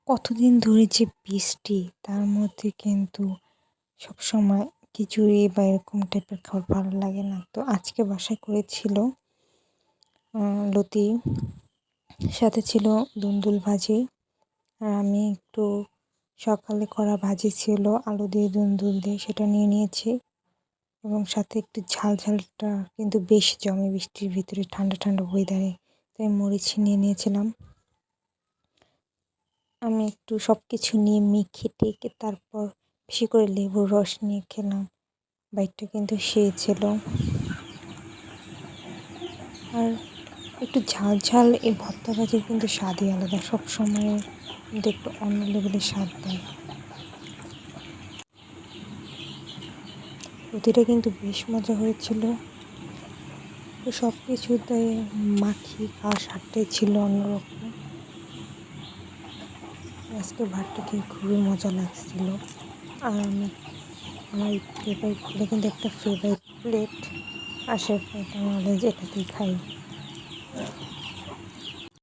কতদিন ধরে যে বৃষ্টি তার মধ্যে কিন্তু সবসময় খিচুড়ি বা এরকম টাইপের খাবার ভালো লাগে না। তো আজকে বাসায় করেছিল লতি, সাথে ছিল দুন্দুল ভাজি। আর আমি একটু সকালে করা ভাজি ছিল আলু দিয়ে দুন্দুল দিয়ে, সেটা নিয়ে নিয়েছি। এবং সাথে একটু ঝাল ঝালটা কিন্তু বেশ জমে বৃষ্টির ভিতরে, ঠান্ডা ঠান্ডা ওয়েদারে, তাই মরিচ নিয়ে নিয়েছিলাম। আমি একটু সব কিছু নিয়ে মেখে টেকে তারপর বেশি করে লেবুর রস নিয়ে খেলাম। বাইকটা কিন্তু সেই ছিল। আর একটু ঝাল ঝাল এই ভর্তা ভাজির কিন্তু স্বাদই আলাদা, সবসময় কিন্তু একটু অন্য লেভেলের স্বাদ দেয়। প্রতিটা কিন্তু বেশ মজা হয়েছিল। তো সব কিছুতে মাখিয়ে খাওয়ার স্বাদটাই ছিল অন্যরকম। আজকে ভাতটা খেয়ে খুবই মজা লাগছিল। আর আমার এই ফেভারিট প্লেট কিন্তু একটা ফেভারিট প্লেট, আশের প্লেট আমি অলওয়েজ এটাতেই খাই।